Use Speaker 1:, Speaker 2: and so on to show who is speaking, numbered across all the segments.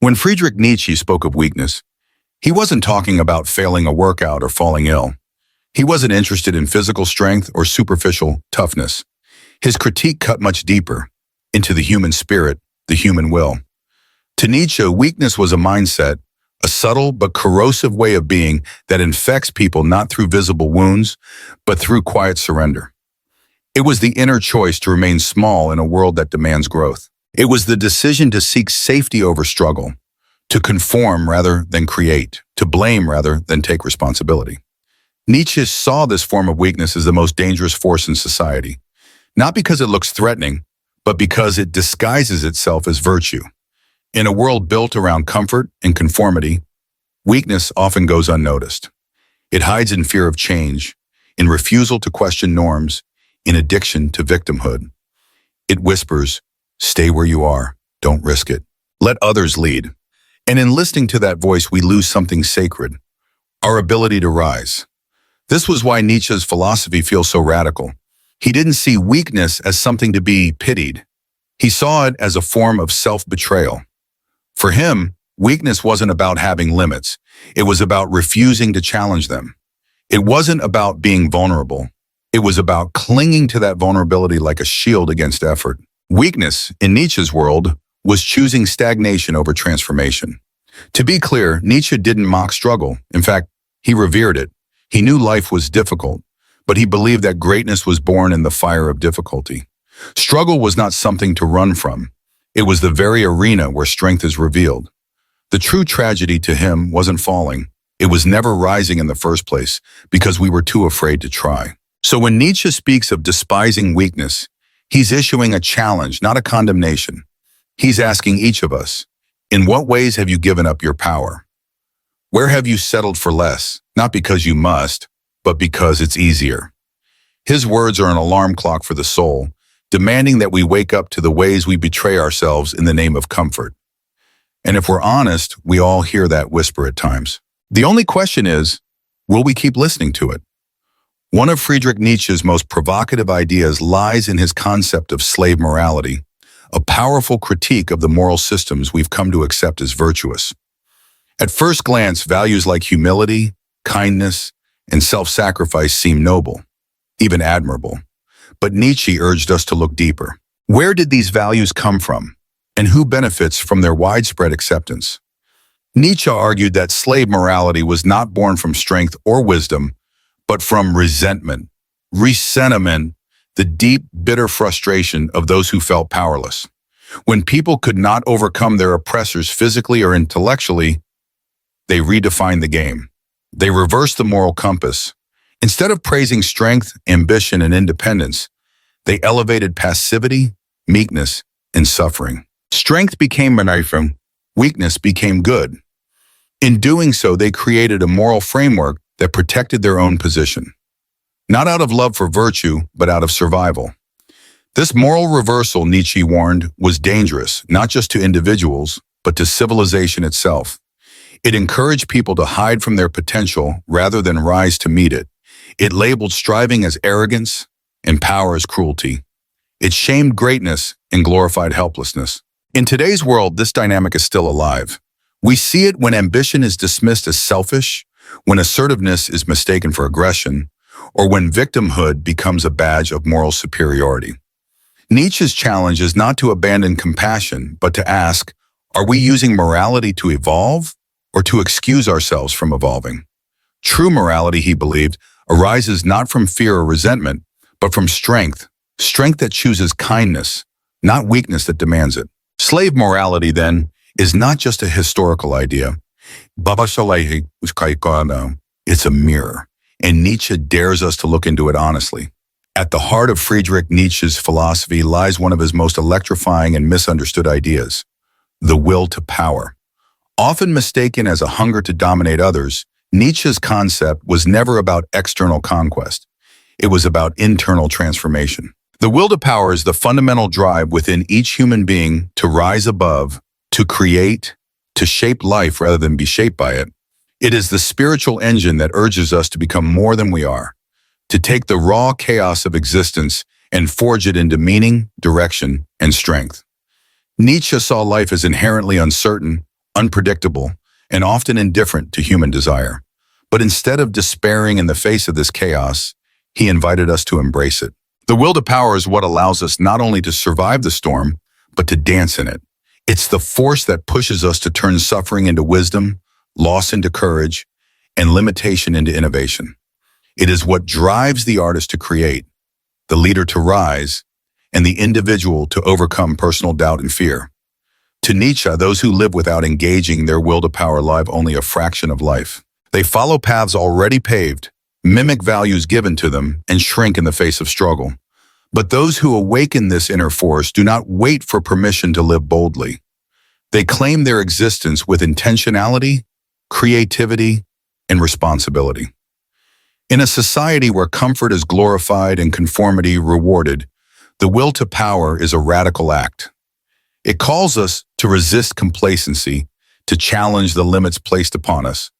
Speaker 1: When Friedrich Nietzsche spoke of weakness, he wasn't talking about failing a workout or falling ill. He wasn't interested in physical strength or superficial toughness. His critique cut much deeper, into the human spirit, the human will. To Nietzsche, weakness was a mindset, a subtle but corrosive way of being that infects people not through visible wounds, but through quiet surrender. It was the inner choice to remain small in a world that demands growth. It was the decision to seek safety over struggle, to conform rather than create, to blame rather than take responsibility. Nietzsche saw this form of weakness as the most dangerous force in society, not because it looks threatening, but because it disguises itself as virtue. In a world built around comfort and conformity, weakness often goes unnoticed. It hides in fear of change, in refusal to question norms, in addiction to victimhood. It whispers, "Stay where you are, don't risk it. Let others lead." And in listening to that voice, we lose something sacred, our ability to rise. This was why Nietzsche's philosophy feels so radical. He didn't see weakness as something to be pitied. He saw it as a form of self-betrayal. For him, weakness wasn't about having limits. It was about refusing to challenge them. It wasn't about being vulnerable. It was about clinging to that vulnerability like a shield against effort. Weakness, in Nietzsche's world, was choosing stagnation over transformation. To be clear, Nietzsche didn't mock struggle. In fact, he revered it. He knew life was difficult, but he believed that greatness was born in the fire of difficulty. Struggle was not something to run from. It was the very arena where strength is revealed. The true tragedy to him wasn't falling. It was never rising in the first place because we were too afraid to try. So when Nietzsche speaks of despising weakness, he's issuing a challenge, not a condemnation. He's asking each of us, in what ways have you given up your power? Where have you settled for less, not because you must, but because it's easier? His words are an alarm clock for the soul, demanding that we wake up to the ways we betray ourselves in the name of comfort. And if we're honest, we all hear that whisper at times. The only question is, will we keep listening to it? One of Friedrich Nietzsche's most provocative ideas lies in his concept of slave morality, a powerful critique of the moral systems we've come to accept as virtuous. At first glance, values like humility, kindness, and self-sacrifice seem noble, even admirable. But Nietzsche urged us to look deeper. Where did these values come from, and who benefits from their widespread acceptance? Nietzsche argued that slave morality was not born from strength or wisdom, but from resentment, resentment, the deep, bitter frustration of those who felt powerless. When people could not overcome their oppressors physically or intellectually, they redefined the game. They reversed the moral compass. Instead of praising strength, ambition, and independence, they elevated passivity, meekness, and suffering. Strength became beneficent, weakness became good. In doing so, they created a moral framework that protected their own position. Not out of love for virtue, but out of survival. This moral reversal, Nietzsche warned, was dangerous, not just to individuals, but to civilization itself. It encouraged people to hide from their potential rather than rise to meet it. It labeled striving as arrogance and power as cruelty. It shamed greatness and glorified helplessness. In today's world, this dynamic is still alive. We see it when ambition is dismissed as selfish, when assertiveness is mistaken for aggression, or when victimhood becomes a badge of moral superiority. Nietzsche's challenge is not to abandon compassion, but to ask, are we using morality to evolve or to excuse ourselves from evolving? True morality, he believed, arises not from fear or resentment, but from strength that chooses kindness, not weakness that demands it. Slave morality, then, is not just a historical idea. It's a mirror, and Nietzsche dares us to look into it honestly. At the heart of Friedrich Nietzsche's philosophy lies one of his most electrifying and misunderstood ideas, the will to power. Often mistaken as a hunger to dominate others, Nietzsche's concept was never about external conquest. It was about internal transformation. The will to power is the fundamental drive within each human being to rise above, to create, to shape life rather than be shaped by it. It is the spiritual engine that urges us to become more than we are, to take the raw chaos of existence and forge it into meaning, direction, and strength. Nietzsche saw life as inherently uncertain, unpredictable, and often indifferent to human desire. But instead of despairing in the face of this chaos, he invited us to embrace it. The will to power is what allows us not only to survive the storm, but to dance in it. It's the force that pushes us to turn suffering into wisdom, loss into courage, and limitation into innovation. It is what drives the artist to create, the leader to rise, and the individual to overcome personal doubt and fear. To Nietzsche, those who live without engaging their will to power live only a fraction of life. They follow paths already paved, mimic values given to them, and shrink in the face of struggle. But those who awaken this inner force do not wait for permission to live boldly. They claim their existence with intentionality, creativity, and responsibility. In a society where comfort is glorified and conformity rewarded, the will to power is a radical act. It calls us to resist complacency, to challenge the limits placed upon us,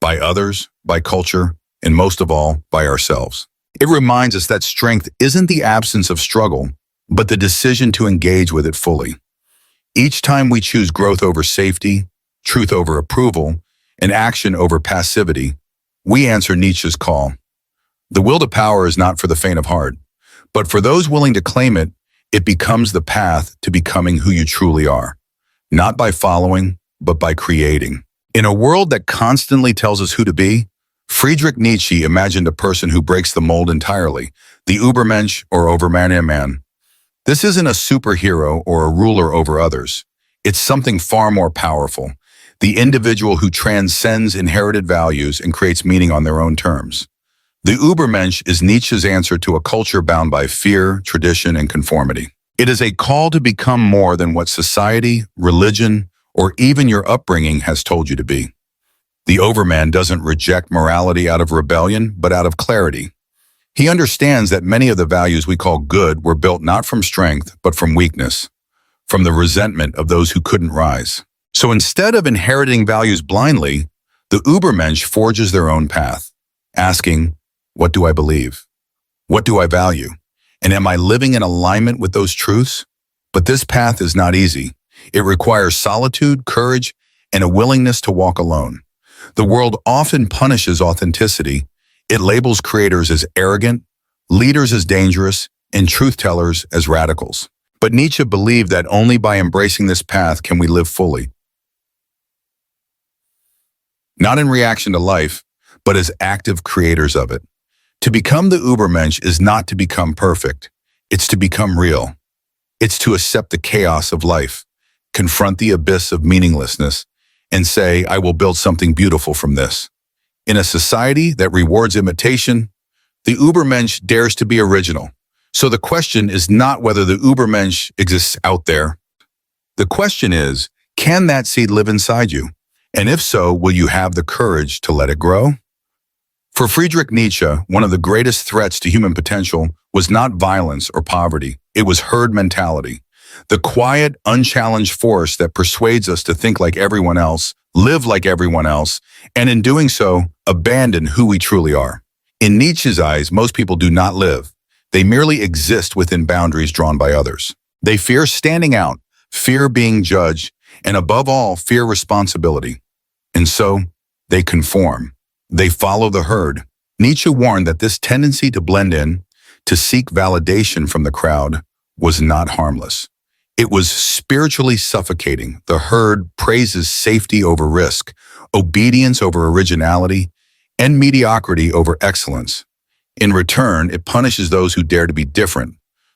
Speaker 1: by others, by culture, and most of all, by ourselves. It reminds us that strength isn't the absence of struggle, but the decision to engage with it fully. Each time we choose growth over safety, truth over approval, and action over passivity, we answer Nietzsche's call. The will to power is not for the faint of heart, but for those willing to claim it, it becomes the path to becoming who you truly are, not by following, but by creating. In a world that constantly tells us who to be, Friedrich Nietzsche imagined a person who breaks the mold entirely, the Übermensch or Overman. This isn't a superhero or a ruler over others. It's something far more powerful, the individual who transcends inherited values and creates meaning on their own terms. The Übermensch is Nietzsche's answer to a culture bound by fear, tradition, and conformity. It is a call to become more than what society, religion, or even your upbringing has told you to be. The Overman doesn't reject morality out of rebellion, but out of clarity. He understands that many of the values we call good were built not from strength, but from weakness, from the resentment of those who couldn't rise. So instead of inheriting values blindly, the Übermensch forges their own path, asking, what do I believe? What do I value? And am I living in alignment with those truths? But this path is not easy. It requires solitude, courage, and a willingness to walk alone. The world often punishes authenticity. It labels creators as arrogant, leaders as dangerous, and truth-tellers as radicals. But Nietzsche believed that only by embracing this path can we live fully. Not in reaction to life, but as active creators of it. To become the Übermensch is not to become perfect. It's to become real. It's to accept the chaos of life, confront the abyss of meaninglessness, and say, I will build something beautiful from this. In a society that rewards imitation, the Übermensch dares to be original. So the question is not whether the Übermensch exists out there. The question is, can that seed live inside you? And if so, will you have the courage to let it grow? For Friedrich Nietzsche, one of the greatest threats to human potential was not violence or poverty. It was herd mentality. The quiet, unchallenged force that persuades us to think like everyone else, live like everyone else, and in doing so, abandon who we truly are. In Nietzsche's eyes, most people do not live. They merely exist within boundaries drawn by others. They fear standing out, fear being judged, and above all, fear responsibility. And so, they conform. They follow the herd. Nietzsche warned that this tendency to blend in, to seek validation from the crowd, was not harmless. It was spiritually suffocating. The herd praises safety over risk, obedience over originality, and mediocrity over excellence. In return, it punishes those who dare to be different,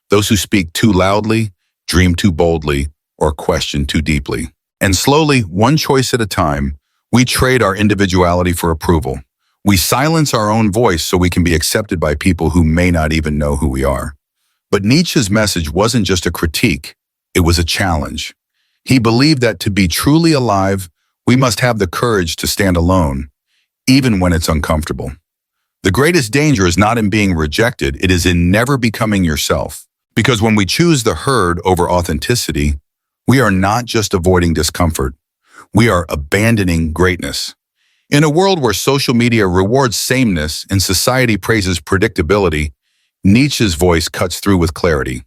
Speaker 1: those who speak too loudly, dream too boldly, or question too deeply. And slowly, one choice at a time, we trade our individuality for approval. We silence our own voice so we can be accepted by people who may not even know who we are. But Nietzsche's message wasn't just a critique, it was a challenge. He believed that to be truly alive, we must have the courage to stand alone, even when it's uncomfortable. The greatest danger is not in being rejected, it is in never becoming yourself. Because when we choose the herd over authenticity, we are not just avoiding discomfort, we are abandoning greatness. In a world where social media rewards sameness and society praises predictability, Nietzsche's voice cuts through with clarity.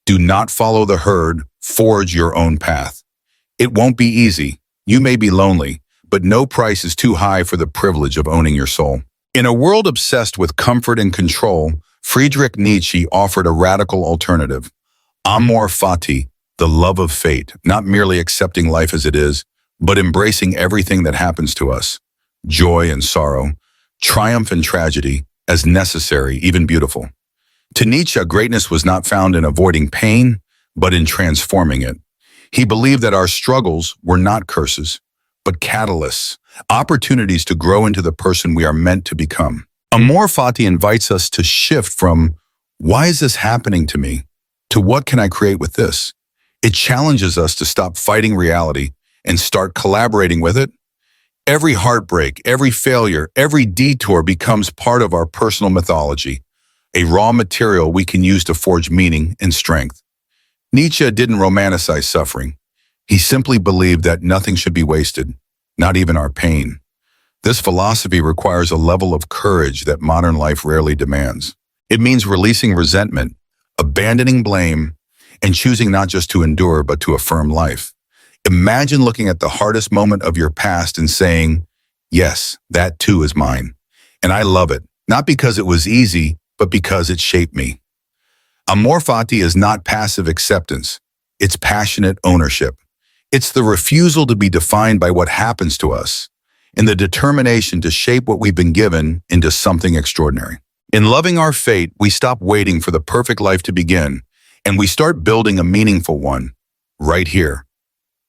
Speaker 1: Do not follow the herd, forge your own path. It won't be easy, You may be lonely, but no price is too high for the privilege of owning your soul. In a world obsessed with comfort and control, Friedrich Nietzsche offered a radical alternative. Amor fati, the love of fate, not merely accepting life as it is, but embracing everything that happens to us. Joy and sorrow, triumph and tragedy, as necessary, even beautiful. To Nietzsche, greatness was not found in avoiding pain, but in transforming it. He believed that our struggles were not curses, but catalysts, opportunities to grow into the person we are meant to become. Amor fati invites us to shift from, why is this happening to me, to what can I create with this? It challenges us to stop fighting reality and start collaborating with it. Every heartbreak, every failure, every detour becomes part of our personal mythology, a raw material we can use to forge meaning and strength. Nietzsche didn't romanticize suffering. He simply believed that nothing should be wasted, not even our pain. This philosophy requires a level of courage that modern life rarely demands. It means releasing resentment, abandoning blame, and choosing not just to endure, but to affirm life. Imagine looking at the hardest moment of your past and saying, yes, that too is mine. And I love it, not because it was easy, but because it shaped me. Amor fati is not passive acceptance. It's passionate ownership. It's the refusal to be defined by what happens to us, and the determination to shape what we've been given into something extraordinary. In loving our fate, we stop waiting for the perfect life to begin, and we start building a meaningful one, right here,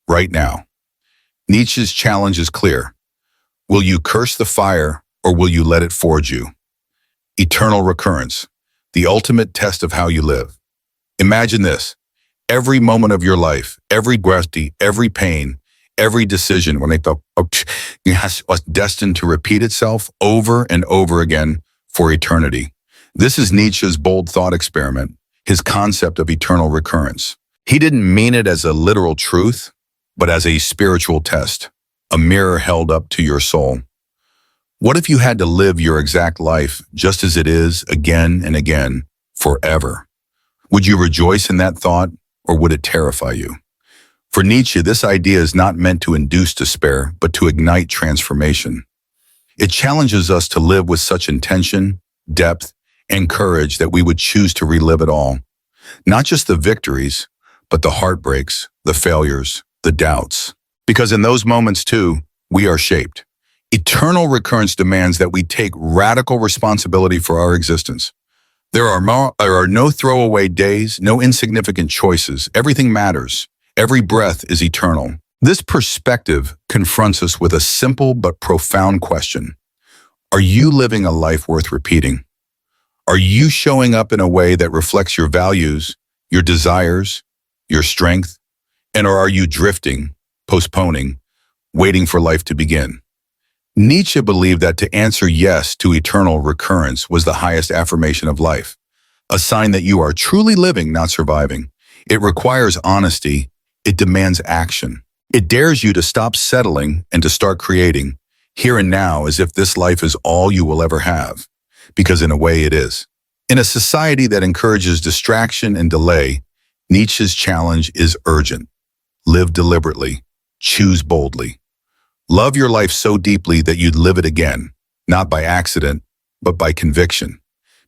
Speaker 1: right now. Nietzsche's challenge is clear. Will you curse the fire, or will you let it forge you? Eternal recurrence, the ultimate test of how you live. Imagine this. Every moment of your life, every gravity, every pain, every decision was destined to repeat itself over and over again for eternity. This is Nietzsche's bold thought experiment, his concept of eternal recurrence. He didn't mean it as a literal truth, but as a spiritual test, a mirror held up to your soul. What if you had to live your exact life just as it is again and again, forever? Would you rejoice in that thought, or would it terrify you? For Nietzsche, this idea is not meant to induce despair, but to ignite transformation. It challenges us to live with such intention, depth, and courage that we would choose to relive it all. Not just the victories, but the heartbreaks, the failures, the doubts. Because in those moments too, we are shaped. Eternal recurrence demands that we take radical responsibility for our existence. There are no throwaway days, no insignificant choices. Everything matters. Every breath is eternal. This perspective confronts us with a simple but profound question. Are you living a life worth repeating? Are you showing up in a way that reflects your values, your desires, your strength? And or are you drifting, postponing, waiting for life to begin? Nietzsche believed that to answer yes to eternal recurrence was the highest affirmation of life, a sign that you are truly living, not surviving. It requires honesty. It demands action. It dares you to stop settling and to start creating, here and now, as if this life is all you will ever have, because in a way it is. In a society that encourages distraction and delay, Nietzsche's challenge is urgent. Live deliberately. Choose boldly. Love your life so deeply that you'd live it again, not by accident, but by conviction.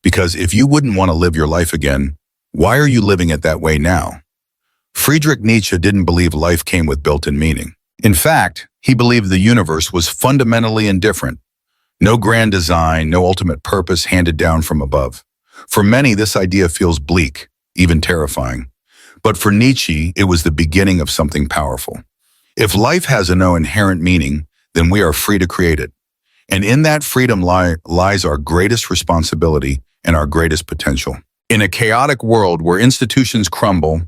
Speaker 1: Because if you wouldn't want to live your life again, why are you living it that way now? Friedrich Nietzsche didn't believe life came with built-in meaning. In fact, he believed the universe was fundamentally indifferent. No grand design, no ultimate purpose handed down from above. For many, this idea feels bleak, even terrifying. But for Nietzsche, it was the beginning of something powerful. If life has no inherent meaning, then we are free to create it. And in that freedom lies our greatest responsibility and our greatest potential. In a chaotic world where institutions crumble,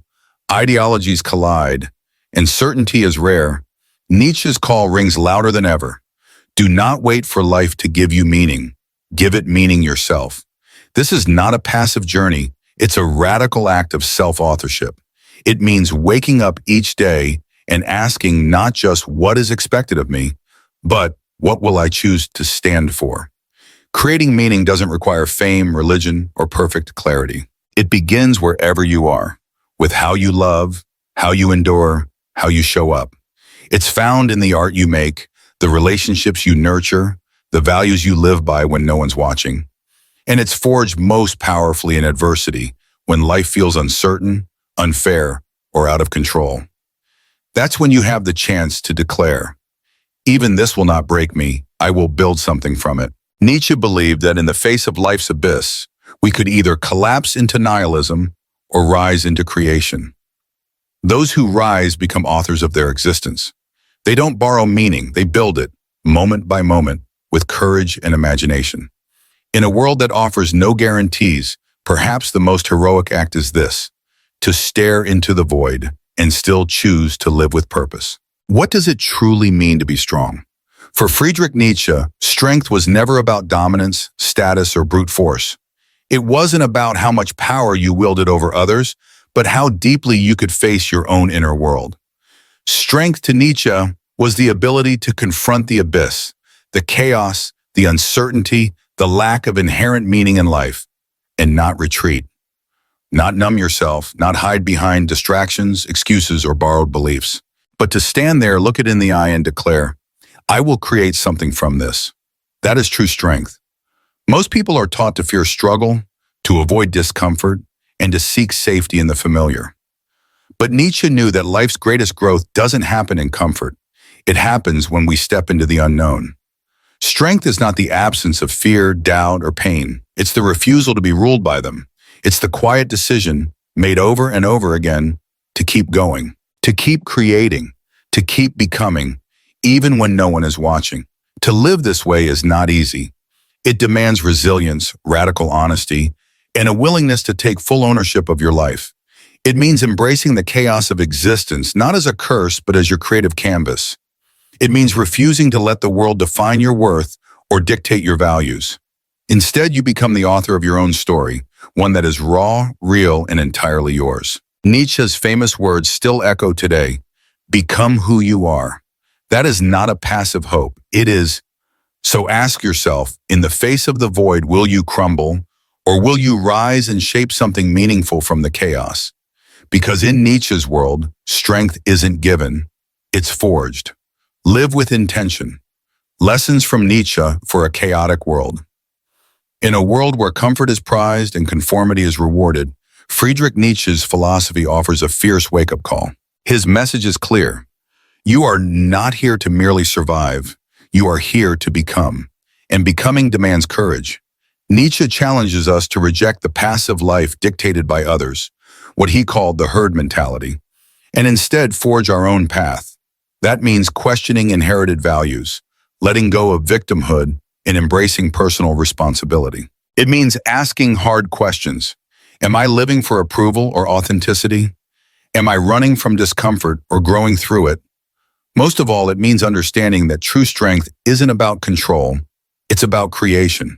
Speaker 1: ideologies collide, and certainty is rare, Nietzsche's call rings louder than ever. Do not wait for life to give you meaning. Give it meaning yourself. This is not a passive journey. It's a radical act of self-authorship. It means waking up each day and asking not just what is expected of me, but what will I choose to stand for? Creating meaning doesn't require fame, religion, or perfect clarity. It begins wherever you are, with how you love, how you endure, how you show up. It's found in the art you make, the relationships you nurture, the values you live by when no one's watching. And it's forged most powerfully in adversity, when life feels uncertain, unfair, or out of control. That's when you have the chance to declare, even this will not break me, I will build something from it. Nietzsche believed that in the face of life's abyss, we could either collapse into nihilism or rise into creation. Those who rise become authors of their existence. They don't borrow meaning, they build it, moment by moment, with courage and imagination. In a world that offers no guarantees, perhaps the most heroic act is this: to stare into the void and still choose to live with purpose. What does it truly mean to be strong? For Friedrich Nietzsche, strength was never about dominance, status, or brute force. It wasn't about how much power you wielded over others, but how deeply you could face your own inner world. Strength to Nietzsche was the ability to confront the abyss, the chaos, the uncertainty, the lack of inherent meaning in life, and not retreat. Not numb yourself, not hide behind distractions, excuses, or borrowed beliefs, but to stand there, look it in the eye, and declare, I will create something from this. That is true strength. Most people are taught to fear struggle, to avoid discomfort, and to seek safety in the familiar. But Nietzsche knew that life's greatest growth doesn't happen in comfort. It happens when we step into the unknown. Strength is not the absence of fear, doubt, or pain. It's the refusal to be ruled by them. It's the quiet decision, made over and over again, to keep going, to keep creating, to keep becoming, even when no one is watching. To live this way is not easy. It demands resilience, radical honesty, and a willingness to take full ownership of your life. It means embracing the chaos of existence, not as a curse, but as your creative canvas. It means refusing to let the world define your worth or dictate your values. Instead, you become the author of your own story, one that is raw, real, and entirely yours. Nietzsche's famous words still echo today: become who you are. That is not a passive hope. It is. So ask yourself, in the face of the void, will you crumble, or will you rise and shape something meaningful from the chaos? Because in Nietzsche's world, strength isn't given, it's forged. Live with intention. Lessons from Nietzsche for a chaotic world. In a world where comfort is prized and conformity is rewarded, Friedrich Nietzsche's philosophy offers a fierce wake-up call. His message is clear. You are not here to merely survive. You are here to become. And becoming demands courage. Nietzsche challenges us to reject the passive life dictated by others, what he called the herd mentality, and instead forge our own path. That means questioning inherited values, letting go of victimhood, and embracing personal responsibility. It means asking hard questions. Am I living for approval or authenticity? Am I running from discomfort or growing through it? Most of all, it means understanding that true strength isn't about control, it's about creation.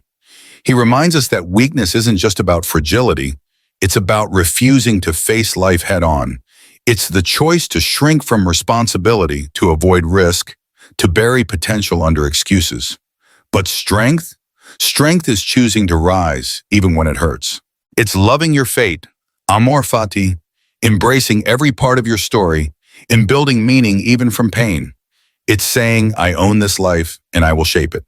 Speaker 1: He reminds us that weakness isn't just about fragility, it's about refusing to face life head-on. It's the choice to shrink from responsibility, to avoid risk, to bury potential under excuses. But strength is choosing to rise even when it hurts. It's loving your fate, amor fati, embracing every part of your story, and building meaning even from pain. It's saying, I own this life and I will shape it.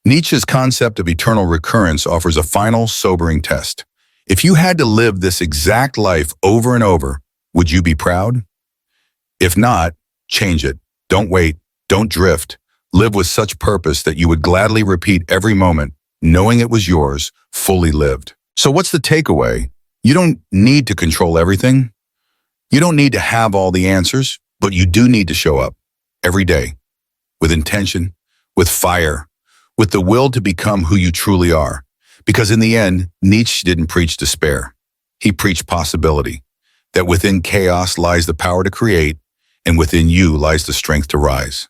Speaker 1: Nietzsche's concept of eternal recurrence offers a final, sobering test. If you had to live this exact life over and over, would you be proud? If not, change it. Don't wait. Don't drift. Live with such purpose that you would gladly repeat every moment, knowing it was yours, fully lived. So what's the takeaway? You don't need to control everything. You don't need to have all the answers, but you do need to show up every day with intention, with fire, with the will to become who you truly are. Because in the end, Nietzsche didn't preach despair. He preached possibility, that within chaos lies the power to create, and within you lies the strength to rise.